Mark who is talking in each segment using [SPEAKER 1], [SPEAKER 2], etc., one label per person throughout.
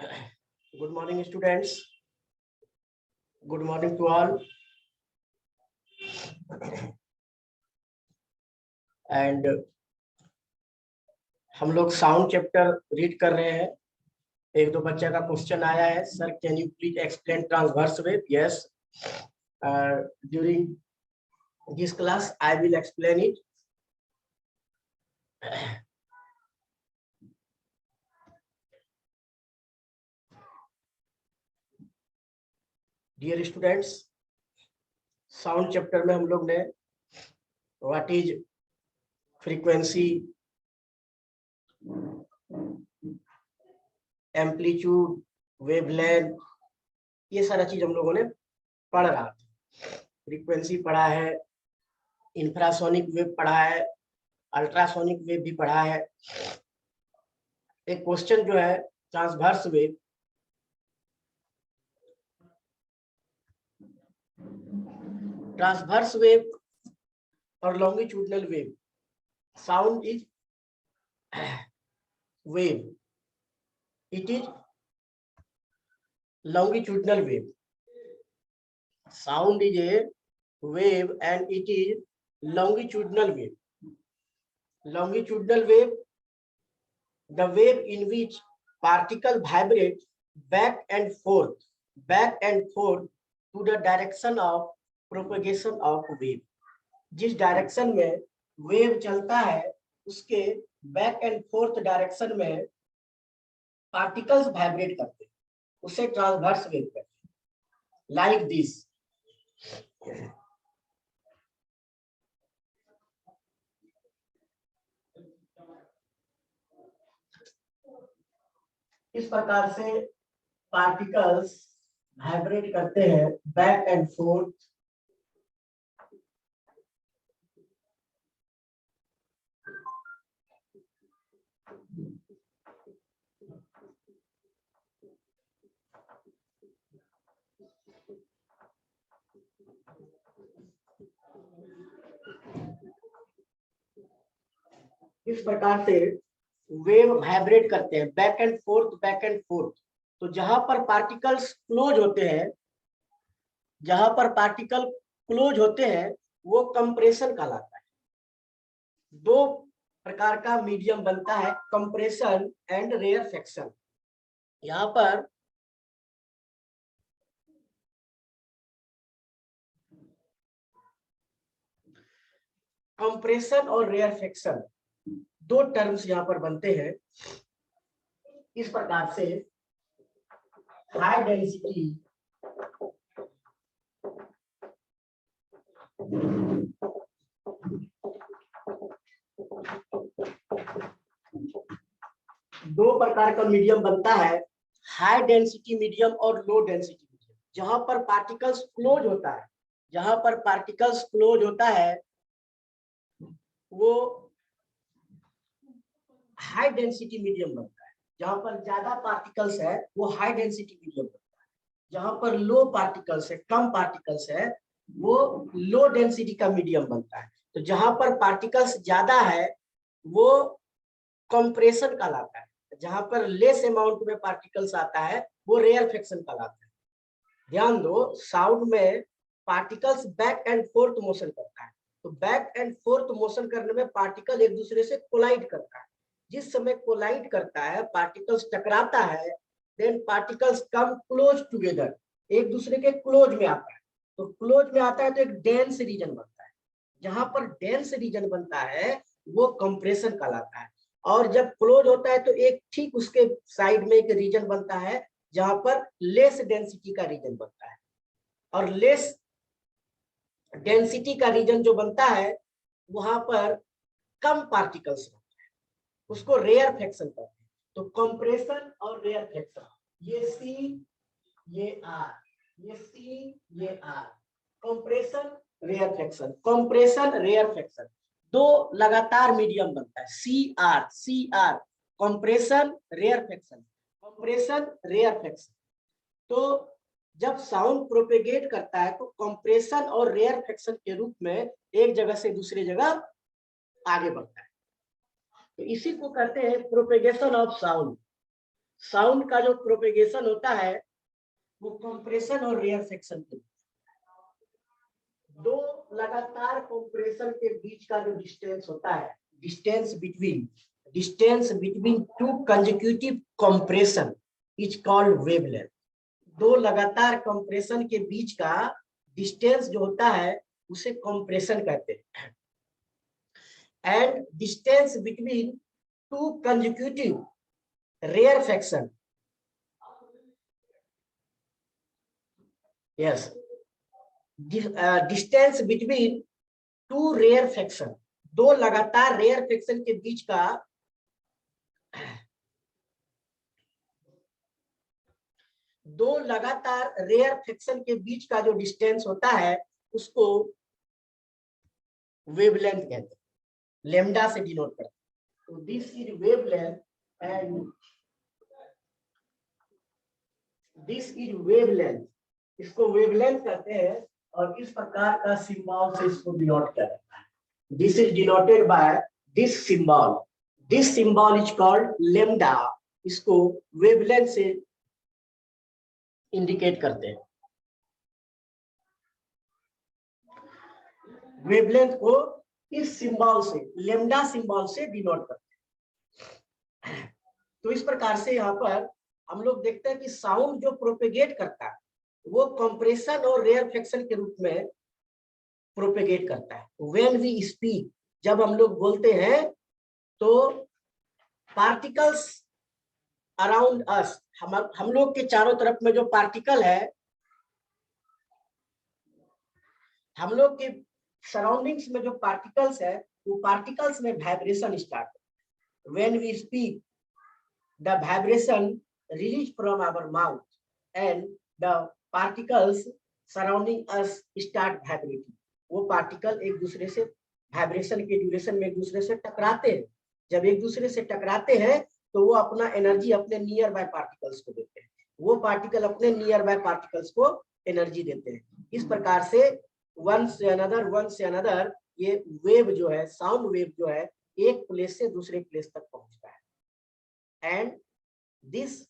[SPEAKER 1] Good morning, students. Good morning to all. And हम लोग sound chapter read कर रहे हैं। एक दो बच्चे का क्वेश्चन आया है, sir can you please explain transverse wave? Yes, during this class I will explain it. Dear students, sound chapter में हम लोग ने what is frequency, amplitude, wavelength, ये सारा चीज हम लोगों ने पढ़ रहा था। फ्रीक्वेंसी पढ़ा है, इंफ्रासोनिक वेव पढ़ा है, अल्ट्रासोनिक वेव भी पढ़ा है। एक क्वेश्चन जो है ट्रांसवर्स वेव, ट्रांसवर्स वेव और longitudinal wave. Sound is wave, it is longitudinal wave. Sound is a wave and it is longitudinal wave. Longitudinal wave, the wave in which particle vibrate back and forth to the direction of propagation of wave. जिस direction में wave चलता है उसके back and fourth direction में particles vibrate करते हैं, उसे transverse wave कहते हैं। लाइक दिस, इस प्रकार से पार्टिकल्स वाइब्रेट करते हैं बैक एंड फोर्थ इस प्रकार से वेव वाइब्रेट करते हैं बैक एंड फोर्थ। तो जहां पर पार्टिकल्स क्लोज होते हैं, जहां पर पार्टिकल क्लोज होते हैं वो कंप्रेशन कहलाता है। दो प्रकार का मीडियम बनता है, कंप्रेशन एंड रेयरफेक्शन। यहाँ पर कंप्रेशन और रेयरफेक्शन दो टर्म्स यहाँ पर बनते हैं। इस प्रकार से हाई डेंसिटी दो प्रकार का मीडियम बनता है, हाई डेंसिटी मीडियम और लो डेंसिटी मीडियम। जहां पर पार्टिकल्स क्लोज होता है, जहां पर पार्टिकल्स क्लोज होता है वो हाई डेंसिटी मीडियम बनता है। जहां पर ज्यादा पार्टिकल्स है वो हाई डेंसिटी मीडियम बनता है। जहां पर लो पार्टिकल्स है, कम पार्टिकल्स है, वो लो डेंसिटी का मीडियम बनता है। तो जहां पर पार्टिकल्स ज्यादा है वो कंप्रेशन कहलाता है, जहां पर लेस अमाउंट में पार्टिकल्स आता है वो रेयरफेक्शन कहलाता है। ध्यान दो, साउंड में particles back and fourth motion करता है। तो बैक एंड फोर्थ मोशन करने में पार्टिकल एक दूसरे से कोलाइड करता है। जिस समय कोलाइड करता है, पार्टिकल्स टकराता है, then particles come close together, एक दूसरे के क्लोज में आता है। तो क्लोज में आता है तो एक डेंस रीजन बनता है। जहां पर डेंस रीजन बनता है वो कंप्रेशन कहलाता है। और जब क्लोज होता है तो एक ठीक उसके साइड में एक रीजन बनता है जहां पर लेस डेंसिटी का रीजन बनता है। और लेस डेंसिटी का रीजन जो बनता है वहां पर कम पार्टिकल्स रहते हैं, उसको रेयरफेक्शन कहते हैं। तो कंप्रेशन और रेयरफेक्शन, ये सी ये आर, ये सी ये R, compression rarefaction, compression rarefaction, दो लगातार मीडियम बनता है। C R compression rarefaction, compression rarefaction. तो जब साउंड प्रोपेगेट करता है तो कंप्रेशन और रेयरफेक्शन के रूप में एक जगह से दूसरी जगह आगे बढ़ता है। तो इसी को कहते हैं प्रोपेगेशन ऑफ साउंड। साउंड का जो प्रोपेगेशन होता है वो कंप्रेशन और रेयरफेक्शन के दो लगातार कंप्रेशन के बीच का जो डिस्टेंस होता है, distance between two consecutive compression is called wavelength. दो लगातार कंप्रेशन के बीच का डिस्टेंस जो होता है उसे कंप्रेशन कहते हैं। And distance between two consecutive rarefaction, yes, distance between two rarefaction, दो लगातार रेयरफेक्शन के बीच का दो लगातार रेयरफेक्शन के बीच का जो डिस्टेंस होता है उसको वेवलेंथ कहते हैं, लेमडा से डिनोट करते हैं। तो this is wavelength and this is wavelength, इसको वेवलेंथ कहते हैं और इस प्रकार का सिंबल से इसको डिनोट किया जाता है। This is denoted by this symbol is called lambda, इसको वेवलेंथ से इंडिकेट करते हैं। वेवलेंथ को इस सिंबल से, लेमडा सिंबल से डिनोट करते हैं। तो इस प्रकार से यहाँ पर हम लोग देखते हैं कि साउंड जो प्रोपेगेट करता है वो कंप्रेशन और रेयरफेक्शन के रूप में प्रोपेगेट करता है। व्हेन वी स्पीक, जब हम लोग बोलते हैं तो पार्टिकल्स अराउंड अस, हम लोग के चारों तरफ में जो पार्टिकल है, हम लोग के सराउंडिंग्स में जो पार्टिकल्स है वो पार्टिकल्स में वाइब्रेशन स्टार्ट है। When we speak the vibration release from our mouth and the particles surrounding us start vibrating. वो पार्टिकल एक दूसरे से वाइब्रेशन के ड्यूरेशन में एक दूसरे से टकराते हैं। जब एक दूसरे से टकराते हैं तो वो अपना एनर्जी अपने नियर बाय पार्टिकल्स को देते हैं, वो पार्टिकल अपने नियर बाय पार्टिकल्स को एनर्जी देते हैं। इस प्रकार से वन से अनदर ये वेव जो है, साउंड वेव जो है, एक प्लेस से दूसरे प्लेस तक पहुंचता है। And this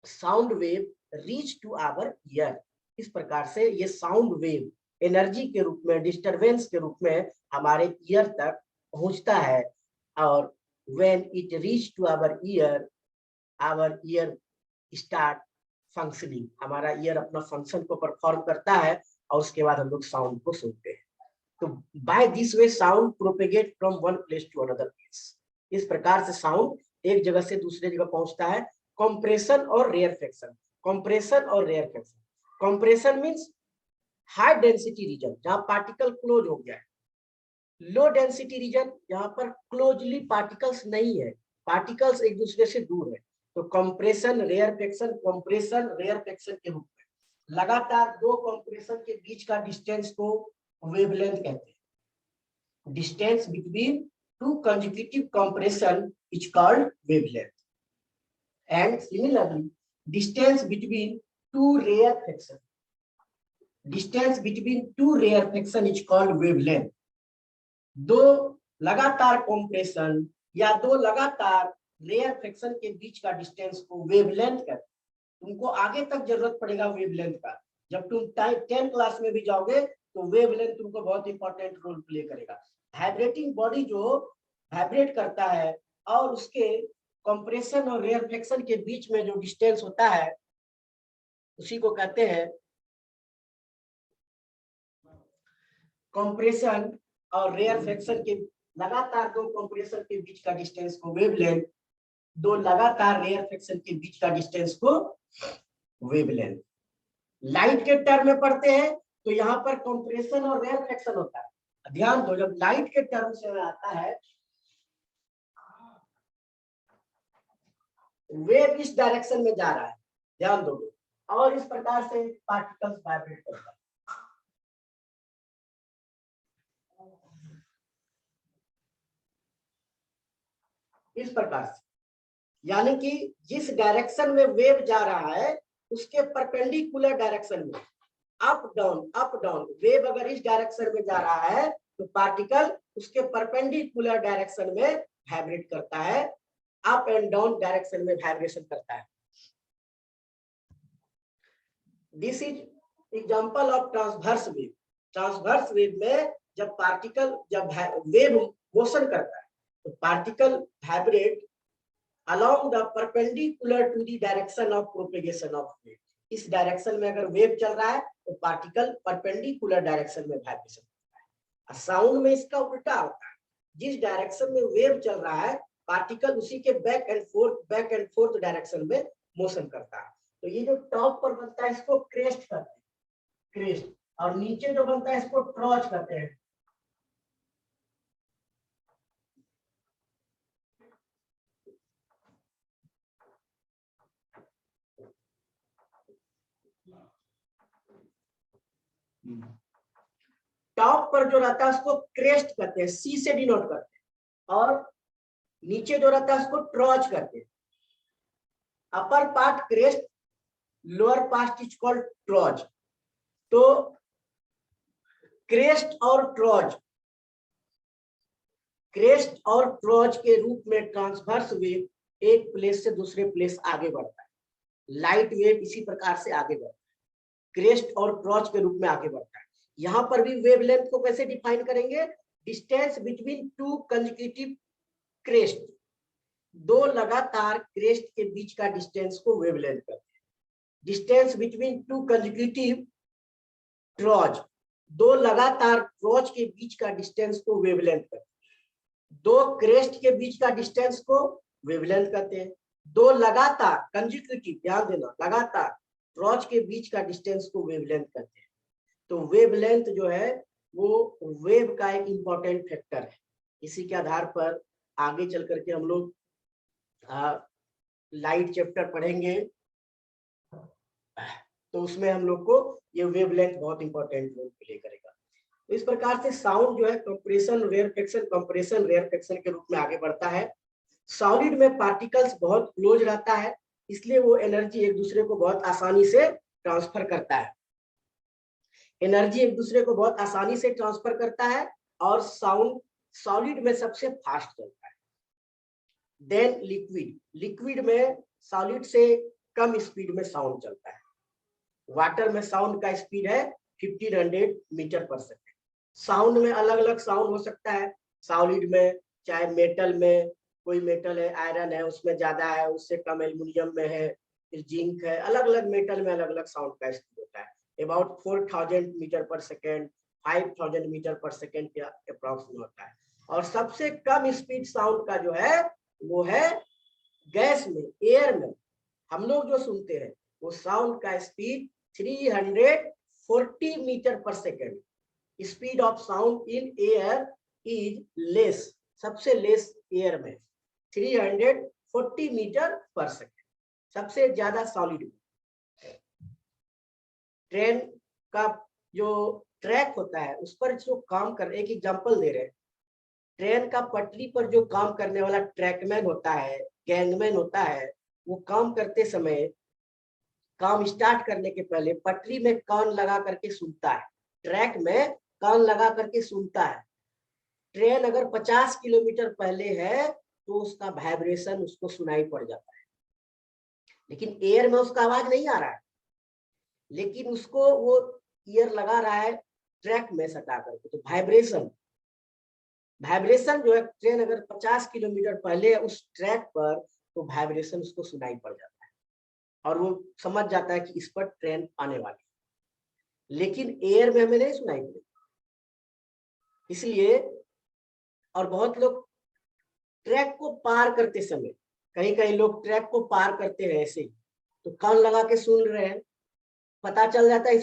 [SPEAKER 1] sound wave reach to our ear. इस प्रकार से ये साउंड वेव एनर्जी के रूप में, डिस्टरबेंस के रूप में हमारे ईयर तक पहुंचता है। और when it reach to our ear start functioning, हमारा ईयर अपना फंक्शन को परफॉर्म करता है और उसके बाद हम लोग साउंड को सुनते हैं। तो by this way sound propagate from one place to another place. इस प्रकार से साउंड एक जगह से दूसरे जगह पहुंचता है। कंप्रेशन और रेयरफेक्शन, कंप्रेशन और rarefaction. Compression means high density region जहां पार्टिकल क्लोज हो गया है, लो डेंसिटी रीजन जहां पर क्लोजली पार्टिकल्स नहीं है, पार्टिकल्स एक दूसरे से दूर है। तो कंप्रेशन रेयरफेक्शन, कंप्रेशन रेयरफेक्शन के रूप में लगातार दो कंप्रेशन के बीच का डिस्टेंस को वेवलेंथ कहते हैं। Distance between two consecutive compression is called wavelength. And similarly distance between two rarefaction, distance between two rarefaction is called wavelength. दो लगातार कंप्रेशन या दो लगातार रेयरफेक्शन के बीच का डिस्टेंस को वेवलेंथ कहते हैं। तुमको आगे तक जरूरत पड़ेगा वेवलेंथ का। जब तुम 10 क्लास में भी जाओगे तो वेवलेंथ तुमको बहुत इंपॉर्टेंट रोल प्ले करेगा। वाइब्रेटिंग बॉडी जो वाइब्रेट करता है और उसके कंप्रेशन और रेयरफेक्शन के बीच में जो डिस्टेंस होता है उसी को कहते हैं कंप्रेशन और रेयरफेक्शन के, लगातार दो कंप्रेशन के बीच का डिस्टेंस को वेवलेंथ, दो लगातार रेयरफेक्शन के बीच का डिस्टेंस को वेवलेंथ। लाइट के टर्म में पढ़ते हैं तो यहाँ पर कंप्रेशन और रेयरफेक्शन होता है। ध्यान दो, जब लाइट के टर्म से आता है वेव इस डायरेक्शन में जा रहा है, ध्यान दो, और इस प्रकार से पार्टिकल्स वाइब्रेट करता है। इस प्रकार से, यानी कि जिस डायरेक्शन में वेव जा रहा है उसके परपेंडिकुलर डायरेक्शन में, अप डाउन, वेव अगर इस डायरेक्शन में जा रहा है तो पार्टिकल उसके परपेंडिकुलर डायरेक्शन में वाइब्रेट करता है। अप एंड डाउन डायरेक्शन में वाइब्रेशन करता है। This is example of transverse wave. Transverse wave में जब वेव मोशन करता है तो particle vibrate along the perpendicular to the direction of propagation of wave। इस डायरेक्शन में अगर वेव चल रहा है तो पार्टिकल परपेंडिकुलर डायरेक्शन में वाइब्रेशन करता है। साउंड में इसका उल्टा होता है, जिस डायरेक्शन में वेव चल रहा है पार्टिकल उसी के बैक एंड फोर्थ डायरेक्शन में मोशन करता है। तो ये जो टॉप पर बनता है इसको क्रेस्ट कहते हैं, क्रेस्ट, और नीचे जो बनता है इसको ट्रॉच कहते हैं। टॉप पर जो रहता है उसको क्रेस्ट कहते हैं, सी से डिनोट करते हैं, और नीचे जो रहता है उसको ट्रॉच करते हैं। Upper part crest, lower part is called trough. तो क्रेस्ट और ट्रॉच के रूप में ट्रांसवर्स वेव एक प्लेस से दूसरे प्लेस आगे बढ़ता है। लाइट वेव इसी प्रकार से आगे बढ़ता है, क्रेस्ट और ट्रॉच के रूप में आगे बढ़ता है। यहां पर भी वेवलेंथ को कैसे डिफाइन करेंगे? Distance between two consecutive crest, दो लगातार क्रेस्ट के बीच का डिस्टेंस को वेवलेंथ कहते हैं। डिस्टेंस बिटवीन टू कंसेक्यूटिव ट्रॉच, दो लगातार ट्रॉच के बीच का डिस्टेंस को वेवलेंथ कहते हैं। दो क्रेस्ट के बीच का डिस्टेंस को वेवलेंथ कहते हैं। दो लगातार कंसेक्यूटिव, ध्यान देना, लगातार ट्रॉच के बीच का डिस्टेंस को वेवलेंथ कहते हैं। तो वेवलेंथ जो है वो वेव का एक इंपॉर्टेंट फैक्टर है। इसी के आधार पर आगे चल करके हम लोग लाइट चैप्टर पढ़ेंगे तो उसमें हम लोग को ये वेवलेंथ बहुत इंपॉर्टेंट रोल प्ले करेगा। तो इस प्रकार से साउंड जो है कंप्रेशन रेयरफेक्शन के रूप में आगे बढ़ता है। सॉलिड में पार्टिकल्स बहुत क्लोज रहता है, इसलिए वो एनर्जी एक दूसरे को बहुत आसानी से ट्रांसफर करता है। और साउंड सॉलिड में सबसे फास्ट चलता है। देन लिक्विड में सॉलिड से कम स्पीड में साउंड चलता है। वाटर में साउंड का स्पीड है 1500 मीटर पर सेकेंड। साउंड में अलग अलग साउंड हो सकता है सॉलिड में, चाहे मेटल में, कोई मेटल है आयरन है उसमें ज्यादा है, उससे कम एल्युमिनियम में है, फिर जिंक है, अलग अलग मेटल में अलग अलग साउंड का स्पीड होता है। About 4000 metre per second, 5000 metre per second के अप्रॉक्स में होता है। और सबसे कम स्पीड साउंड का जो है वो है गैस में, एयर में। हम लोग जो सुनते हैं वो साउंड का speed 340 metre per second. Speed of sound in air is less, सबसे लेस एयर में 340 मीटर पर सेकेंड, सबसे ज्यादा सॉलिड में। ट्रेन का जो ट्रैक होता है उस पर जो काम कर, एक एग्जांपल दे रहे हैं, ट्रेन का पटरी पर जो काम करने वाला ट्रैकमैन होता है, गैंगमैन होता है, वो काम करते समय, काम स्टार्ट करने के पहले पटरी में कान लगा करके सुनता है, ट्रैक में कान लगा करके सुनता है। ट्रेन अगर 50 किलोमीटर पहले है तो उसका वाइब्रेशन उसको सुनाई पड़ जाता है, लेकिन एयर में उसका आवाज नहीं आ रहा है, लेकिन उसको वो ईयर लगा रहा है ट्रैक में सटा करके। तो वाइब्रेशन जो है, ट्रेन अगर 50 किलोमीटर पहले उस ट्रैक पर, तो वाइब्रेशन उसको सुनाई पड़ जाता है और वो समझ जाता है कि इस पर ट्रेन आने वाली है। लेकिन एयर में हमें नहीं सुनाई पड़ेगी। इसलिए, और बहुत लोग ट्रैक को पार करते समय, कहीं लोग ट्रैक को पार करते हैं ऐसे, तो कान लगा के सुन रहे हैं, पता चल जाता है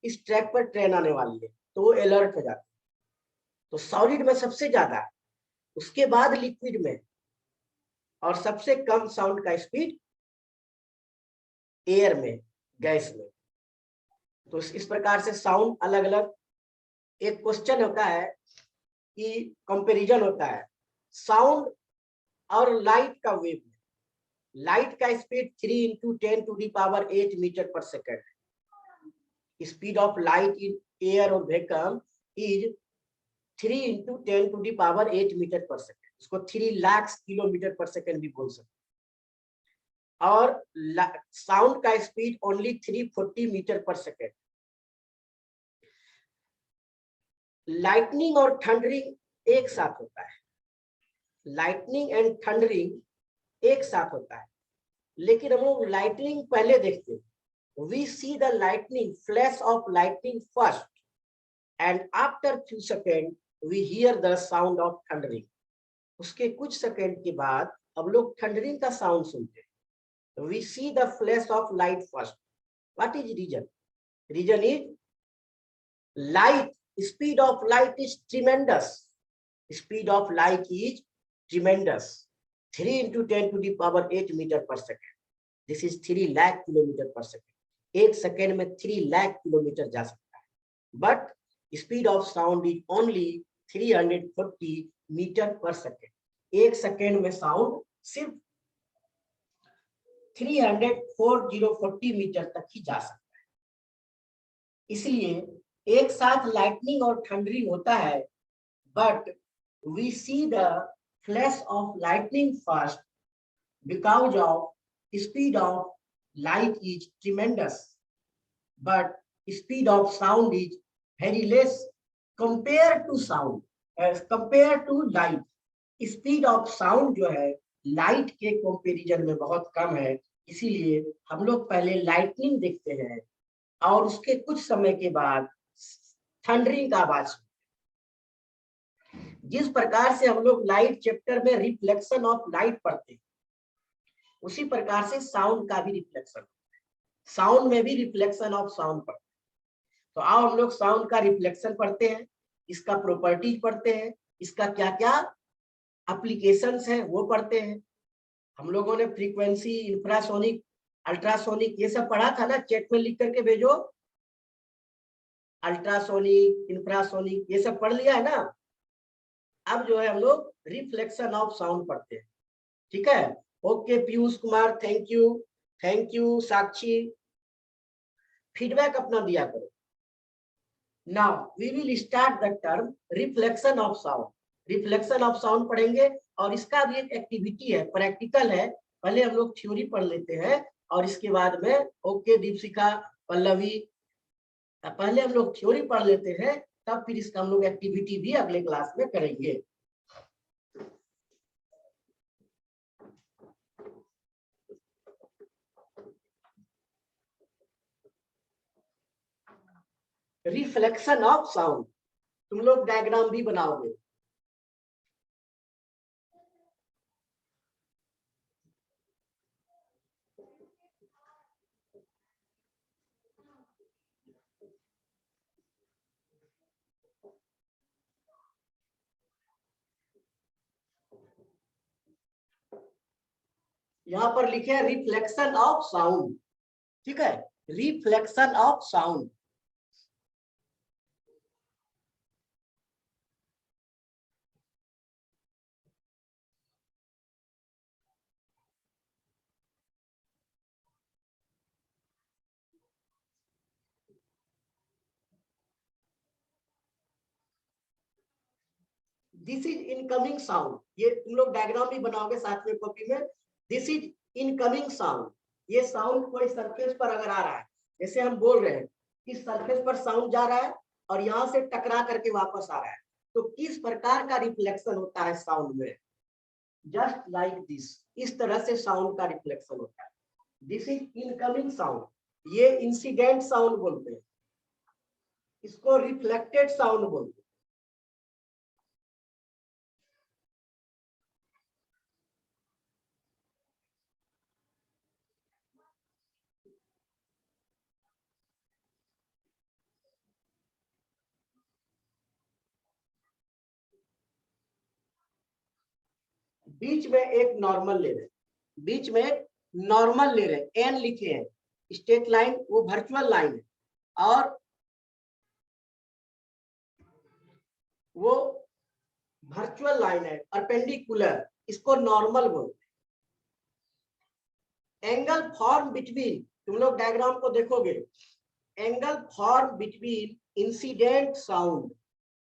[SPEAKER 1] इस ट्रैक पर ट्रेन आने वाली है, तो वो अलर्ट हो जाता है। तो सॉलिड में सबसे ज्यादा, उसके बाद लिक्विड में, और सबसे कम साउंड का स्पीड एयर में, गैस में। तो इस प्रकार से साउंड अलग अलग, एक क्वेश्चन होता है कि कंपैरिजन होता है साउंड और लाइट का वेव में। लाइट का स्पीड 3 × 10⁸ मीटर पर सेकेंड है। Speed of light in air और vacuum is 3 × 10⁸ metre per second. उसको 3 लाख किलोमीटर पर सेकेंड भी बोल सकते हैं। और साउंड का speed only 340 metre per second. Lightning और थंडरिंग एक साथ होता है, लाइटनिंग एंड थंडरिंग एक साथ होता है, लेकिन हम लोग लाइटनिंग पहले देखते हैं। We see the lightning, flash of lightning first, and after few seconds we hear the sound of thundering. उसके कुछ सेकंड के बाद हम लोग थंडरिंग का साउंड सुनते हैं। We see the flash of light first. What is reason? Reason is light, speed of light is tremendous. Speed of light is tremendous. 3 into 10 to the power 8 meter per second. This is 3 lakh kilometer per second. एक second में 3 lakh kilometre जा सकता है, but speed of sound is only 340 metre per second. एक second में sound सिर्फ 340 metre तक ही जा सकता है। इसलिए एक साथ लाइटनिंग और थंडरिंग होता है, but we see the flash of lightning first because of speed of light is tremendous, but speed of sound is very less compared to sound, as compared to light. Speed of sound जो है light के comparison में बहुत कम है, इसीलिए हम लोग पहले लाइटनिंग देखते हैं और उसके कुछ समय के बाद थंडरिंग का आवाज सुनते हैं। जिस प्रकार से हम लोग लाइट चैप्टर में रिफ्लेक्शन ऑफ लाइट पढ़ते हैं, उसी प्रकार से साउंड का भी रिफ्लेक्शन होता है। साउंड में भी रिफ्लेक्शन ऑफ साउंड पढ़ते हैं। तो आओ हम लोग साउंड का रिफ्लेक्शन पढ़ते हैं, इसका प्रॉपर्टीज पढ़ते हैं, इसका क्या क्या एप्लीकेशंस हैं वो पढ़ते हैं। हम लोगों ने फ्रीक्वेंसी, इंफ्रासोनिक, अल्ट्रासोनिक ये सब पढ़ा था ना, चैट में लिख करके भेजो। अल्ट्रासोनिक, इंफ्रासोनिक ये सब पढ़ लिया है ना। अब जो है हम लोग रिफ्लेक्शन ऑफ साउंड पढ़ते हैं, ठीक है। Okay Piyush Kumar, thank you Sakshi, feedback अपना दिया करो। Now we will start the term reflection of sound. Reflection of sound पढ़ेंगे और इसका भी एक एक्टिविटी है, प्रैक्टिकल है। पहले हम लोग थ्योरी पढ़ लेते हैं और इसके बाद में ओके दीपशिखा, पल्लवी, पहले हम लोग थ्योरी पढ़ लेते हैं, तब फिर इसका हम लोग एक्टिविटी भी अगले क्लास में करेंगे। रिफ्लेक्शन ऑफ साउंड, तुम लोग डायग्राम भी बनाओगे। यहां पर लिखे हैं रिफ्लेक्शन ऑफ साउंड, ठीक है, reflection of sound. This is incoming sound, ये तुम लोग डायग्राम भी बनाओगे साथ में कॉपी में। दिस इज इनकमिंग साउंड, ये साउंड कोई सरफेस पर अगर आ रहा है, जैसे हम बोल रहे हैं इस सरफेस पर साउंड जा रहा है और यहाँ से टकरा करके वापस आ रहा है, तो किस प्रकार का रिफ्लेक्शन होता है साउंड में? जस्ट लाइक दिस, इस तरह से साउंड का रिफ्लेक्शन होता है। दिस इज इनकमिंग साउंड, ये इंसिडेंट साउंड बोलते हैं, इसको रिफ्लेक्टेड साउंड बोलते हैं। बीच में एक नॉर्मल ले रहे, बीच में एक नॉर्मल ले रहे, एन लिखे हैं, स्ट्रेट लाइन वो वर्चुअल लाइन है और वो वर्चुअल लाइन है, परपेंडिकुलर, इसको नॉर्मल बोलते हैं। एंगल फॉर्म बिटवीन, तुम लोग डायग्राम को देखोगे, angle form between incident sound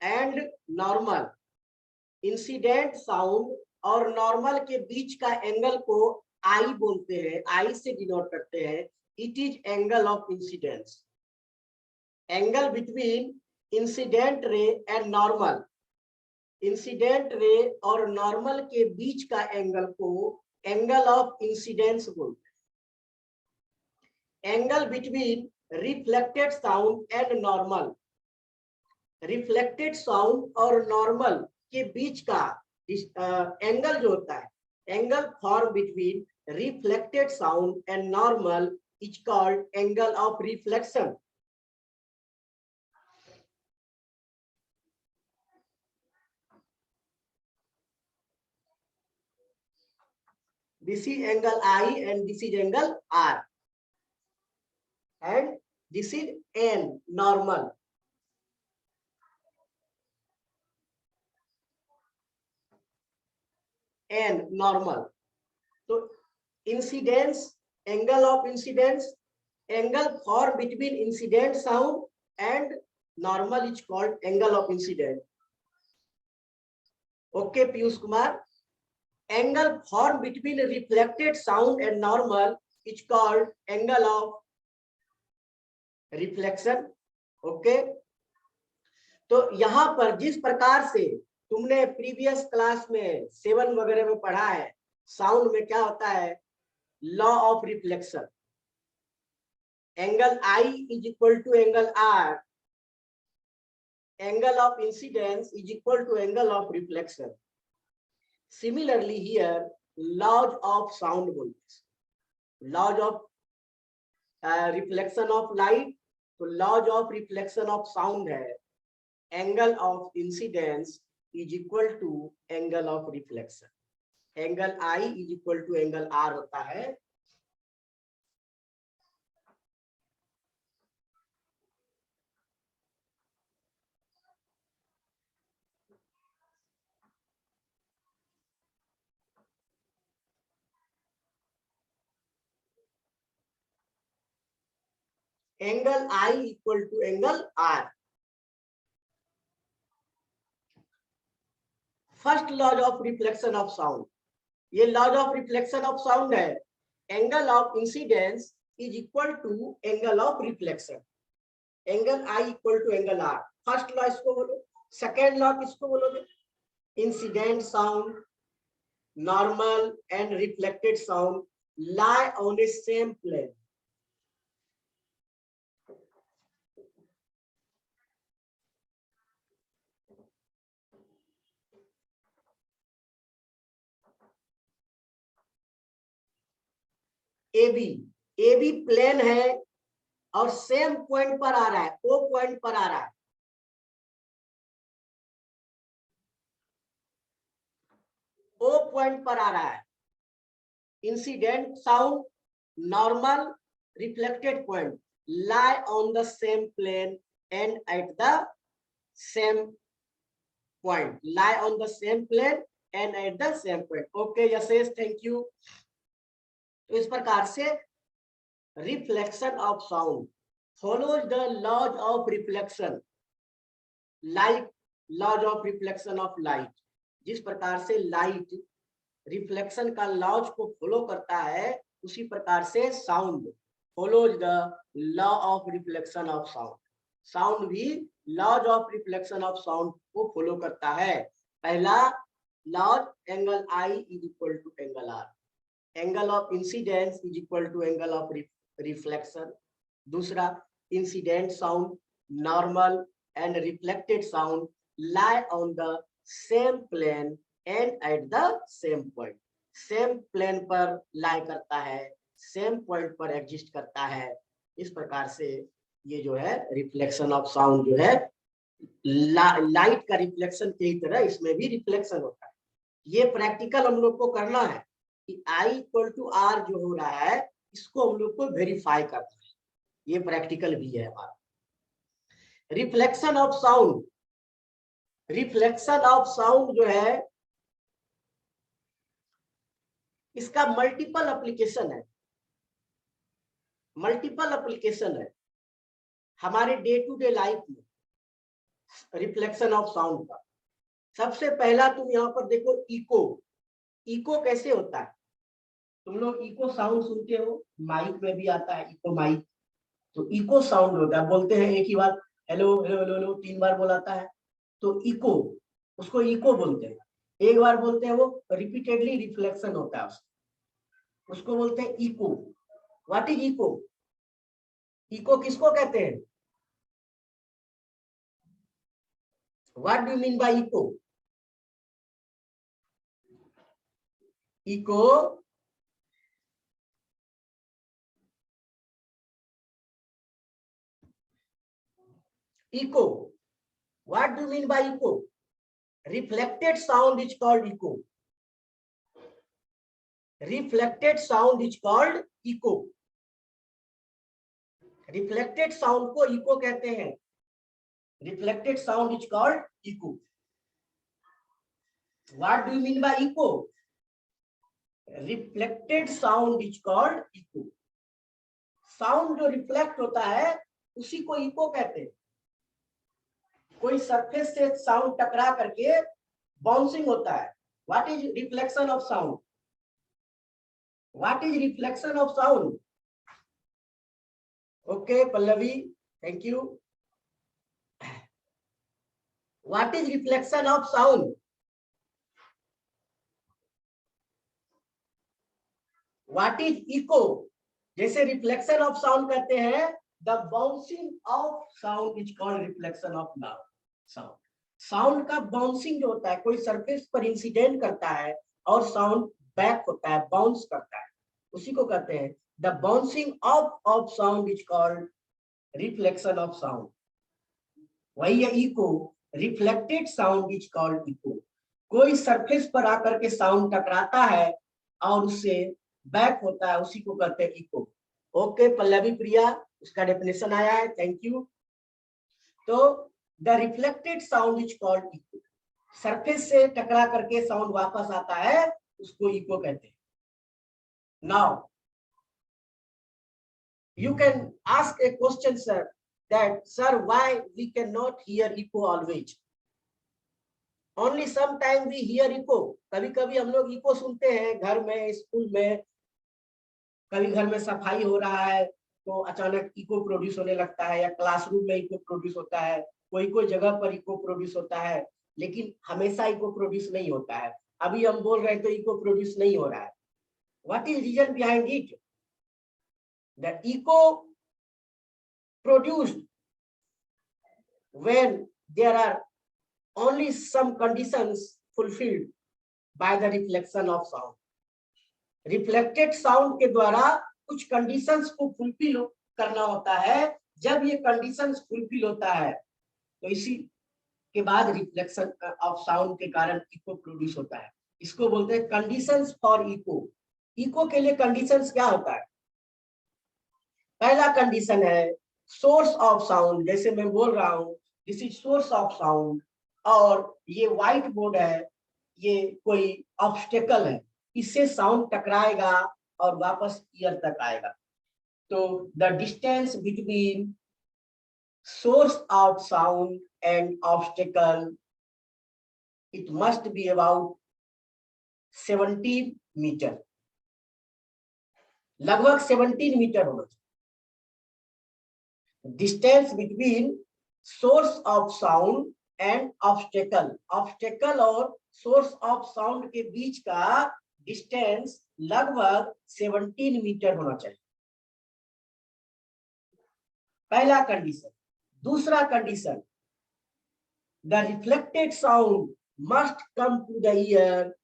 [SPEAKER 1] and normal incident sound और नॉर्मल के बीच का एंगल को आई बोलते हैं, आई से डिनोट करते हैं। It is angle of incidence. Angle between incident ray and normal, incident ray और नॉर्मल के बीच का एंगल को एंगल ऑफ इंसिडेंस बोलते हैं। Angle between reflected sound and normal, reflected sound और नॉर्मल के बीच का एंगल जो होता है, angle form between reflected sound and normal is called angle of reflection. This is angle I and this is angle R, and this is N normal. N normal. So incidence, angle of incidence, angle formed between incident sound and normal is called angle of incidence. Okay, Piyush Kumar. Angle formed between reflected sound and normal is called angle of reflection. Okay, तो यहां पर जिस प्रकार से तुमने previous class में 7 वगैरह में पढ़ा है, साउंड में क्या होता है, law of reflection. Angle i is equal to angle r, angle of incidence is equal to angle of reflection. Similarly here laws of sound बोलते, laws of reflection of light, तो laws of reflection of sound है angle of incidence is equal to angle of reflection. Angle i is equal to angle r होता है। Angle i equal to angle r. First laws of reflection of sound, ये laws of reflection of sound है। Angle of incidence is equal to angle of reflection. Angle i equal to angle r, first law इसको बोलो। Second law किसको बोलोगे, incident sound, normal and reflected sound lie on a same plane. A B plane है और same point पर आ रहा है, O point पर आ रहा है। ओ पॉइंट पर आ रहा है। Incident sound, normal, reflected point lie on the same plane and at the same point, lie on the same plane and at the same point. Okay, Yashesh, thank you. तो इस प्रकार से reflection of sound follows the laws of reflection, like laws of reflection of light. जिस प्रकार से light reflection का laws को follow करता है, उसी प्रकार से sound follows the law of reflection of sound. Sound भी laws of reflection of sound को फॉलो करता है। पहला laws, angle i is equal to angle r, angle of incidence is equal to angle of reflection. दूसरा, incident sound, normal and reflected sound lie on the same plane and at the same point. Same plane पर lie करता है, same point पर exist करता है। इस प्रकार से ये जो है रिफ्लेक्शन ऑफ साउंड जो है, लाइट का रिफ्लेक्शन की तरह इसमें भी रिफ्लेक्शन होता है। ये प्रैक्टिकल हम लोग को करना है कि I इक्वल टू आर जो हो रहा है, इसको हम लोग को वेरीफाई करना है। ये प्रैक्टिकल भी है हमारा। Reflection of sound, reflection of sound जो है, इसका मल्टीपल एप्लीकेशन है, मल्टीपल एप्लीकेशन है हमारे डे टू डे लाइफ में रिफ्लेक्शन ऑफ साउंड का। सबसे पहला तुम यहाँ पर देखो इको। इको कैसे होता है? तुम लोग इको साउंड सुनते हो, माइक में भी आता है इको माइक। तो इको साउंड होता है, बोलते हैं एक ही बार हेलो हेलो हेलो हेलो 3 बार बोलाता है तो इको, उसको इको बोलते हैं। एक बार बोलते हैं वो रिपीटेडली रिफ्लेक्शन होता है उसको बोलते हैं echo. What is echo? Echo किसको कहते हैं? What do you mean by echo? Echo echo. What do you mean by echo? Reflected sound is called echo. Reflected sound is called echo. Reflected sound को echo कहते हैं. Reflected sound is called echo. What do you mean by echo? Reflected sound is called echo. Sound जो reflect होता है उसी को echo कहते हैं. कोई सरफेस से साउंड टकरा करके बाउंसिंग होता है. What is reflection of sound? What is reflection of sound? Okay, Pallavi, thank you. What is reflection of sound? What is echo? जैसे reflection of sound कहते हैं, the bouncing of sound is called reflection of sound. Sound का bouncing जो होता है, कोई surface पर incident करता है और sound back होता है, bounce करता है, उसी को कहते हैं the bouncing of sound is called reflection of sound. वही है echo. Reflected sound is called echo. कोई सरफेस पर आकर के साउंड टकराता है और उससे बैक होता है, उसी को कहते हैं इको. ओके पल्लवी प्रिया, उसका डेफिनेशन आया है, थैंक यू. तो the reflected sound is called echo. Surface से टकरा करके साउंड वापस आता है, उसको इको कहते हैं. Now you can ask A question sir, that sir why we cannot hear echo always? Only sometime we hear echo. कभी कभी हम लोग इको सुनते हैं घर में, स्कूल में, कभी घर में सफाई हो रहा है तो अचानक इको प्रोड्यूस होने लगता है, या क्लासरूम में इको प्रोड्यूस होता है, कोई कोई जगह पर इको प्रोड्यूस होता है, लेकिन हमेशा इको प्रोड्यूस नहीं होता है. अभी हम बोल रहे हैं तो इको प्रोड्यूस नहीं हो रहा है. What is reason behind it? The echo produced when there are only some conditions fulfilled by the reflection of sound. Reflected sound के द्वारा कुछ conditions को fulfill करना होता है. जब ये conditions fulfill होता है तो इसी के बाद reflection of sound के कारण echo produce होता है. इसको बोलते हैं conditions for echo. Echo के लिए conditions क्या होता है? पहला condition है सोर्स ऑफ साउंड. जैसे मैं बोल रहा हूं this is source of sound, और ये व्हाइट बोर्ड है, ये कोई ऑब्स्टेकल है, इससे साउंड टकराएगा और वापस ईयर तक आएगा. तो the distance between source of sound and obstacle it must be about 17 metre. लगभग 17 मीटर होना चाहिए. Distance between source of sound and obstacle. Obstacle और सोर्स ऑफ साउंड के बीच का डिस्टेंस लगभग 17 मीटर होना चाहिए. पहला कंडीशन. दूसरा condition, the reflected sound must come to the ear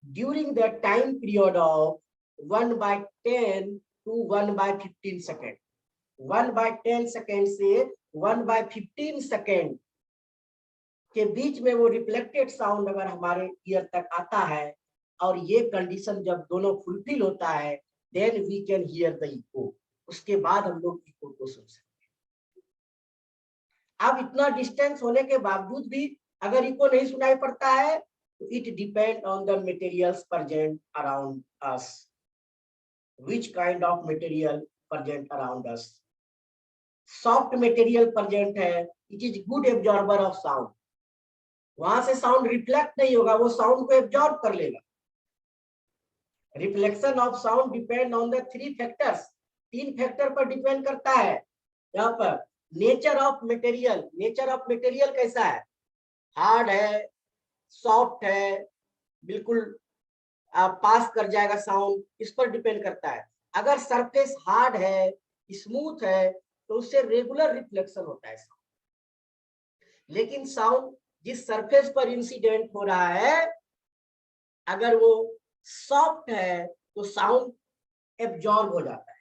[SPEAKER 1] during the time period of 1/10 to 1/15 second. 1/10 second से 1/15 सेकेंड के बीच में वो रिफ्लेक्टेड साउंड अगर हमारे ईयर तक आता है, और ये कंडीशन जब दोनों फुलफिल होता है, then we can hear the echo. उसके बाद हम लोग इको को सुन सकते हैं. अब इतना डिस्टेंस होने के बावजूद भी अगर इको नहीं सुनाई पड़ता है तो it depend on the materials present around us. Which kind of material present around us? Soft material present है, it is good absorber of sound. वहां से साउंड रिफ्लेक्ट नहीं होगा, वो साउंड को एब्जॉर्ब कर लेगा। Reflection of sound depend on the 3 factors, 3 factor पर डिपेंड करता है। यहाँ पर nature of material, nature of material कैसा है, हार्ड है, सॉफ्ट है, बिल्कुल पास कर जाएगा साउंड, इस पर डिपेंड करता है। अगर सरफेस हार्ड है, स्मूथ है, तो उससे रेगुलर रिफ्लेक्शन होता है साउंड। लेकिन साउंड जिस सरफेस पर इंसिडेंट हो रहा है, अगर वो सॉफ्ट है तो साउंड एब्जॉर्ब हो जाता है,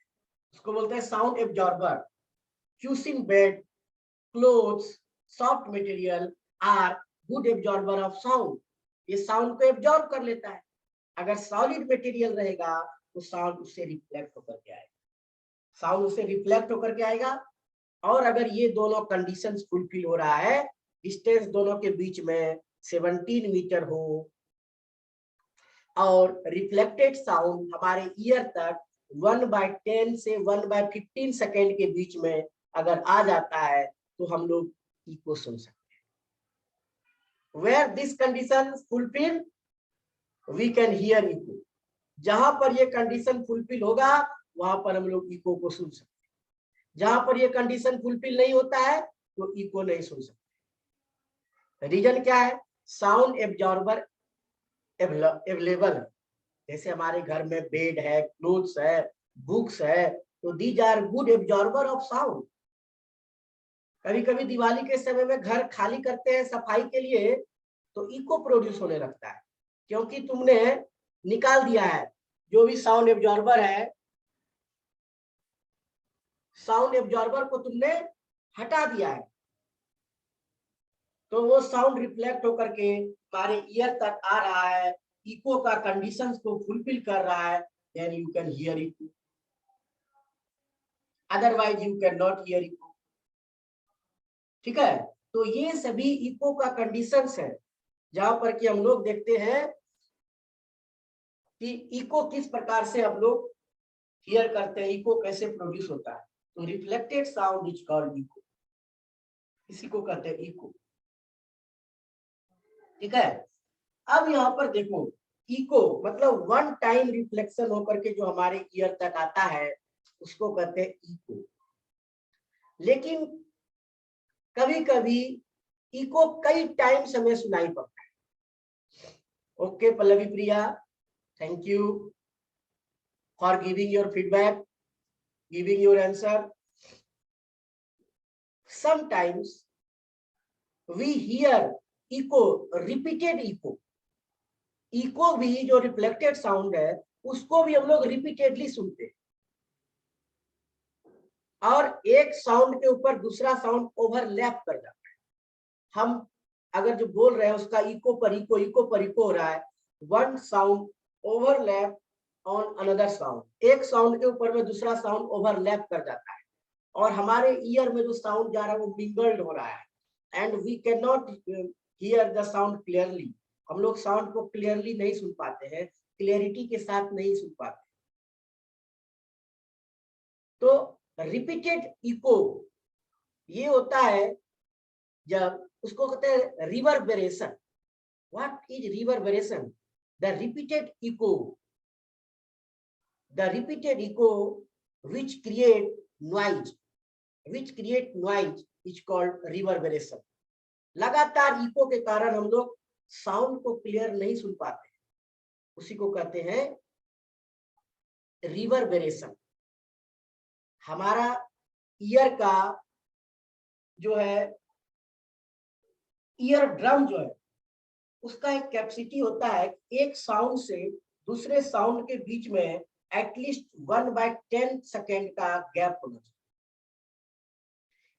[SPEAKER 1] उसको बोलते हैं sound absorber. Cushioning bed, clothes, soft material are good absorber of sound, ये साउंड को एब्जॉर्ब कर लेता है। अगर सॉलिड मटेरियल रहेगा तो साउंड उससे रिफ्लेक्ट होकर के आएगा, साउंड उससे रिफ्लेक्ट होकर के आएगा। और अगर ये दोनों कंडीशंस फुलफिल हो रहा है, डिस्टेंस दोनों के बीच में 17 मीटर हो और रिफ्लेक्टेड साउंड हमारे ईयर तक 1/10 से 1/15 सेकेंड के बीच में अगर आ जाता है तो हम लोग इको सुन सकते हैं। Where this condition fulfil we can hear echo, जहां पर ये कंडीशन फुलफिल होगा वहां पर हम लोग इको को सुन सकते हैं। जहां पर ये कंडीशन फुलफिल नहीं होता है तो इको नहीं सुन सकते। रीजन क्या है, साउंड एब्जॉर्बर अवेलेबल है। जैसे हमारे घर में बेड है, क्लोथ्स है, बुक्स है, तो these are good absorber of sound. कभी कभी दिवाली के समय में घर खाली करते हैं सफाई के लिए, तो इको प्रोड्यूस होने लगता है, क्योंकि तुमने निकाल दिया है जो भी साउंड एब्जॉर्बर है, साउंड एब्जॉर्बर को तुमने हटा दिया है, तो वो साउंड रिफ्लेक्ट होकर के हमारे ईयर तक आ रहा है, इको का कंडीशंस को फुलफिल कर रहा है, then you can hear it, otherwise you can not hear echo. ठीक है, तो ये सभी इको का कंडीशंस है, जहां पर कि हम लोग देखते हैं कि इको किस प्रकार से हम लोग हियर करते हैं, इको कैसे प्रोड्यूस होता है। तो reflected sound is called echo, इसी को कहते हैं इको। ठीक है, अब यहाँ पर देखो, इको मतलब वन टाइम रिफ्लेक्शन होकर के जो हमारे ईयर तक आता है उसको कहते हैं इको। लेकिन कभी कभी इको कई टाइम समय सुनाई पड़ता है। Okay Pallavi Priya, thank you for giving your feedback, giving your answer. Sometimes we hear echo, repeated echo, echo भी जो रिफ्लेक्टेड साउंड है उसको भी हम लोग रिपीटेडली सुनते हैं, और एक साउंड के ऊपर दूसरा साउंड ओवरलैप कर जाता है। हम अगर जो बोल रहे हैं उसका इको पर इको, इको पर इको हो रहा है, one sound overlap on another sound, एक साउंड के ऊपर में दूसरा साउंड ओवरलैप कर जाता है, और हमारे ईयर में जो साउंड जा रहा है वो मिंगल्ड हो रहा है, and we can not hear the sound clearly, हम लोग साउंड को क्लियरली नहीं सुन पाते हैं, क्लियरिटी के साथ नहीं सुन पाते। तो रिपीटेड इको ये होता है जब, उसको कहते हैं reverberation. What is reverberation? The repeated echo, the repeated echo which create noise, is called reverberation। लगातार इको के कारण हम लोग साउंड को क्लियर नहीं सुन पाते, उसी को कहते हैं रिवर्बरेशन। हमारा ईयर का जो है, ईयर ड्रम जो है उसका एक कैपेसिटी होता है, एक साउंड से दूसरे साउंड के बीच में एटलीस्ट 1/10 सेकेंड का गैप होना चाहिए।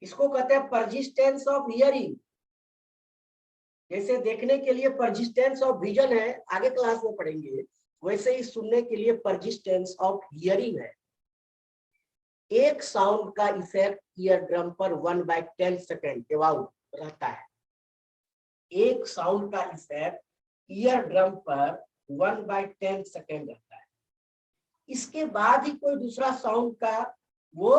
[SPEAKER 1] इसको कहते हैं परजिस्टेंस ऑफ हियरिंग। जैसे देखने के लिए परजिस्टेंस ऑफ विजन है, आगे क्लास में पढ़ेंगे, वैसे ही सुनने के लिए परजिस्टेंस ऑफ हियरिंग है। एक साउंड का इफेक्ट ईयर ड्रम पर 1/10 सेकेंड के बाद रहता है। एक साउंड का इफेक्ट ईयर ड्रम पर 1/10 सेकेंड रहता है। इसके बाद ही कोई दूसरा साउंड का वो